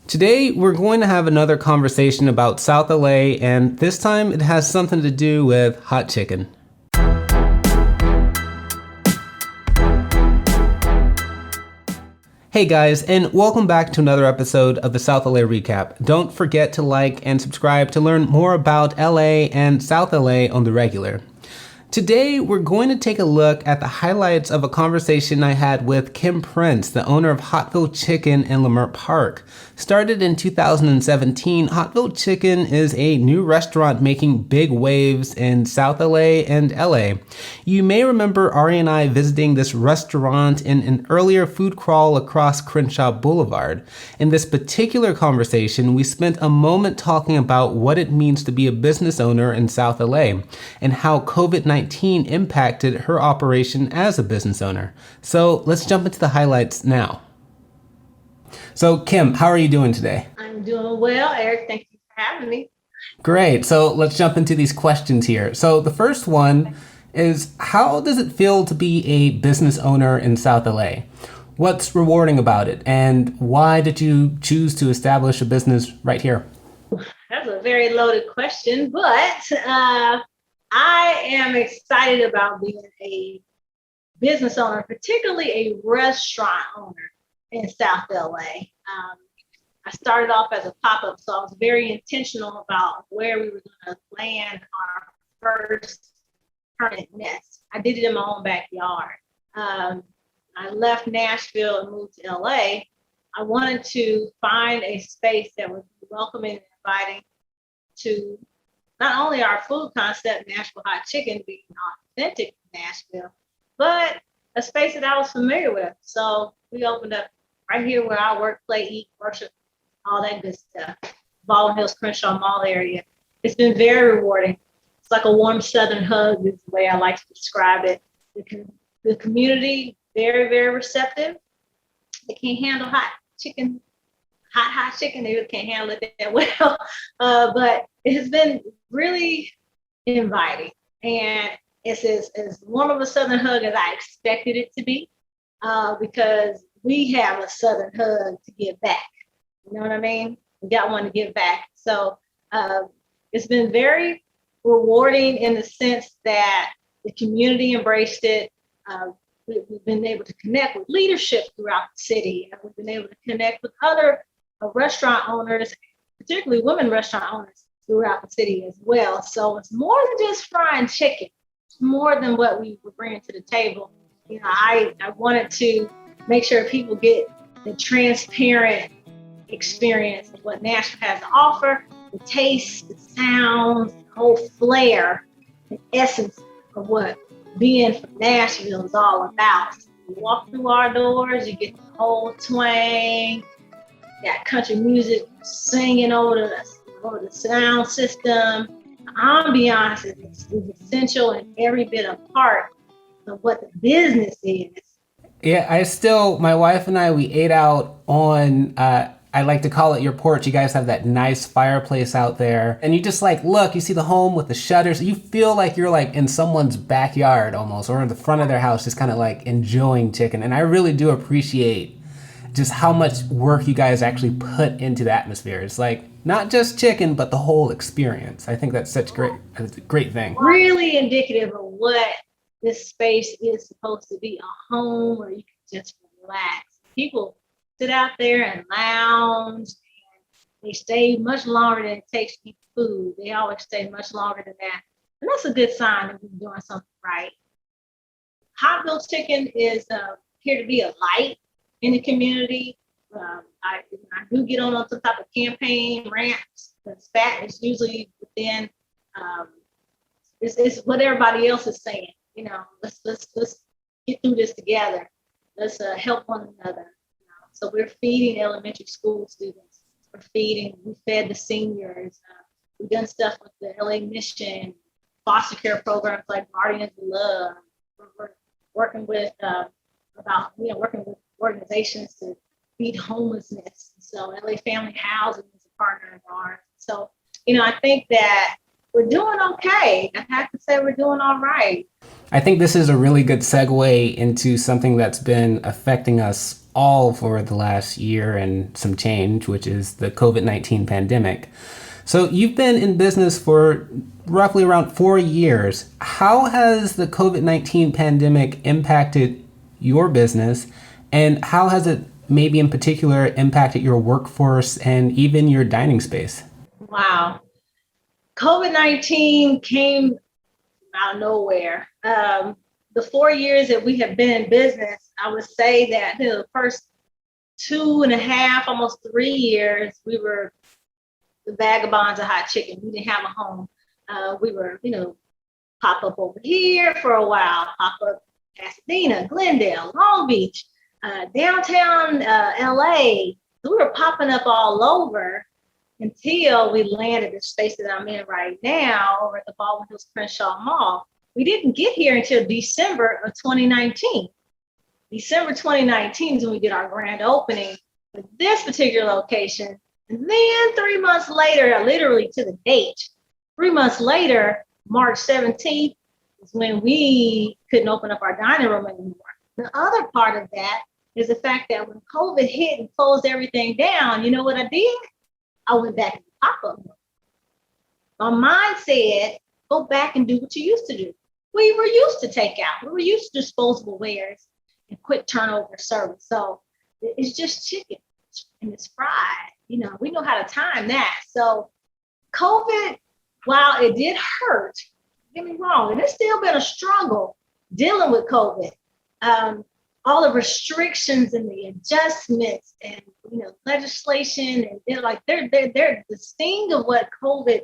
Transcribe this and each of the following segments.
Today, we're going to have another conversation about South LA, and this time it has something to do with hot chicken. Hey guys, and welcome back to another episode of the South LA Recap. Don't forget to like and subscribe to learn more about LA and South LA on the regular. Today, we're going to take a look at the highlights of a conversation I had with Kim Prince, the owner of Hotville Chicken in Leimert Park. Started in 2017, Hotville Chicken is a new restaurant making big waves in South LA and LA. You may remember Ari and I visiting this restaurant in an earlier food crawl across Crenshaw Boulevard. In this particular conversation, we spent a moment talking about what it means to be a business owner in South LA and how COVID-19 impacted her operation as a business owner. So let's jump into the highlights now. So Kim, how are you doing today? I'm doing well, Eric. Thank you for having me. Great. So let's jump into these questions here. So the first one is, how does it feel to be a business owner in South LA? What's rewarding about it? And why did you choose to establish a business right here? That's a very loaded question, but I am excited about being a business owner, particularly a restaurant owner in South LA. I started off as a pop-up, so I was very intentional about where we were going to land our first permanent nest. I did it in my own backyard. I left Nashville and moved to LA. I wanted to find a space that was welcoming and inviting to not only our food concept, Nashville Hot Chicken, being authentic Nashville, but a space that I was familiar with. So we opened up right here where I work, play, eat, worship, all that good stuff. Baldwin Hills, Crenshaw Mall area. It's been very rewarding. It's like a warm Southern hug is the way I like to describe it. The community, very, very receptive. They can't handle hot chicken. They really can't handle it that well. But it has been really inviting. And it's as warm of a Southern hug as I expected it to be, because we have a Southern hug to give back. You know what I mean? We got one to give back. So it's been very rewarding in the sense that the community embraced it. We've been able to connect with leadership throughout the city. And we've been able to connect with other restaurant owners, particularly women restaurant owners throughout the city as well. So it's more than just frying chicken. It's more than what we were bringing to the table. You know, I wanted to make sure people get the transparent experience of what Nashville has to offer, the taste, the sounds, the whole flair, the essence of what being from Nashville is all about. You walk through our doors, you get the whole twang, got country music singing over the sound system. The ambiance is essential and every bit a part of what the business is. Yeah, my wife and I, we ate out on, I like to call it your porch. You guys have that nice fireplace out there. And you just look, you see the home with the shutters. You feel like you're in someone's backyard almost, or in the front of their house, just kind of enjoying chicken. And I really do appreciate just how much work you guys actually put into the atmosphere. It's not just chicken, but the whole experience. I think that's a great thing. Really indicative of what this space is supposed to be, a home where you can just relax. People sit out there and lounge, and they stay much longer than it takes to eat food. They always stay much longer than that. And that's a good sign that we're doing something right. Hotville Chicken is here to be a light in the community. I do get on some type of campaign rants. The spat is usually within, it's what everybody else is saying. You know, let's get through this together. Let's help one another. You know? So we're feeding elementary school students. We fed the seniors. We've done stuff with the LA Mission, foster care programs like Guardians of Love. We're working with working with organizations to beat homelessness. So LA Family Housing is a partner of ours. So, I think that we're doing okay. I have to say we're doing all right. I think this is a really good segue into something that's been affecting us all for the last year and some change, which is the COVID-19 pandemic. So you've been in business for roughly around 4 years. How has the COVID-19 pandemic impacted your business, and how has it maybe in particular impacted your workforce and even your dining space? Wow. COVID-19 came out of nowhere. The 4 years that we have been in business, I would say that the first 2.5, almost 3 years, we were the vagabonds of hot chicken. We didn't have a home. We were, pop up over here for a while, pop up Pasadena, Glendale, Long Beach, downtown LA. So we were popping up all over until we landed the space that I'm in right now over at the Baldwin Hills Crenshaw Mall. We didn't get here until December of 2019. December 2019 is when we did our grand opening with this particular location. And then 3 months later, literally to the date, 3 months later, March 17th, is when we couldn't open up our dining room anymore. The other part of that is the fact that when COVID hit and closed everything down, you know what I did? I went back to the pop-up room. My mind said, go back and do what you used to do. We were used to takeout. We were used to disposable wares and quick turnover service. So it's just chicken and it's fried. We know how to time that. So COVID, while it did hurt, don't get me wrong, and it's still been a struggle dealing with COVID. All the restrictions and the adjustments and legislation and they're the sting of what COVID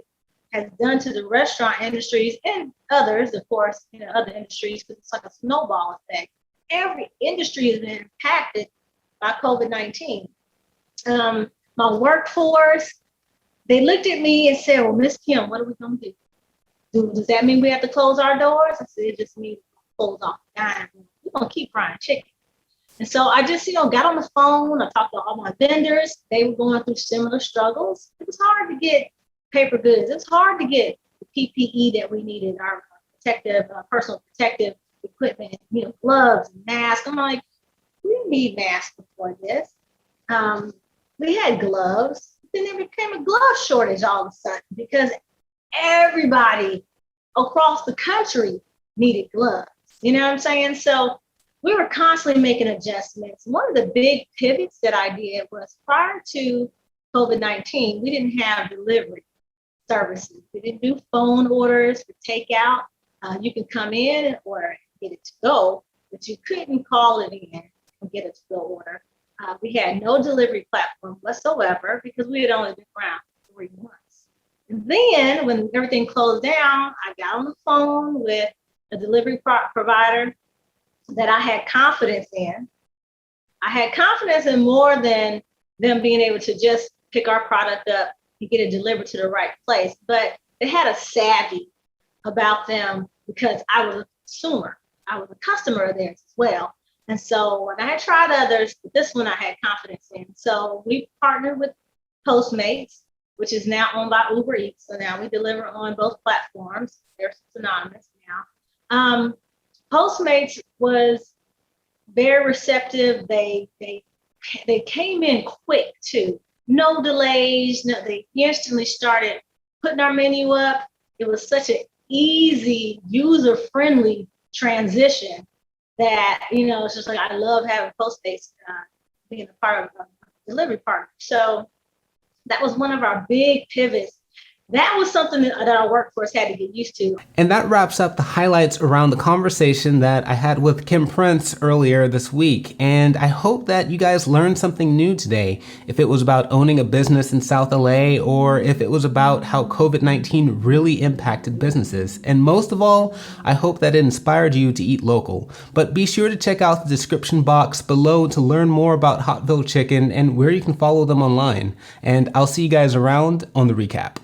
has done to the restaurant industries and others, of course, other industries, because it's like a snowball effect. Every industry has been impacted by COVID-19. My workforce, they looked at me and said, well, Miss Kim, what are we going to do? Does that mean we have to close our doors? I said, it just means close off the dining room. We're going to keep frying chicken. And so I just, got on the phone. I talked to all my vendors. They were going through similar struggles. It was hard to get paper goods. It was hard to get the PPE that we needed, our protective, personal protective equipment, gloves and masks. I'm like, we didn't need masks before this. We had gloves. Then there became a glove shortage all of a sudden because everybody across the country needed gloves. You know what I'm saying? So we were constantly making adjustments. One of the big pivots that I did was prior to COVID-19, we didn't have delivery services. We didn't do phone orders for takeout. You can come in and order and get it to go, but you couldn't call it in and get a to go order. We had no delivery platform whatsoever because we had only been around for 3 months. And then when everything closed down, I got on the phone with a delivery provider that I had confidence in. I had confidence in more than them being able to just pick our product up and get it delivered to the right place. But they had a savvy about them because I was a consumer. I was a customer of theirs as well. And so when I had tried others, this one I had confidence in. So we partnered with Postmates, which is now owned by Uber Eats. So now we deliver on both platforms. They're synonymous now. Postmates was very receptive. They came in quick too. No delays. No, they instantly started putting our menu up. It was such an easy, user-friendly transition that, it's just like, I love having Postmates being a part of a delivery partner. So that was one of our big pivots. That was something that our workforce had to get used to. And that wraps up the highlights around the conversation that I had with Kim Prince earlier this week. And I hope that you guys learned something new today. If it was about owning a business in South LA, or if it was about how COVID-19 really impacted businesses. And most of all, I hope that it inspired you to eat local. But be sure to check out the description box below to learn more about Hotville Chicken and where you can follow them online. And I'll see you guys around on the recap.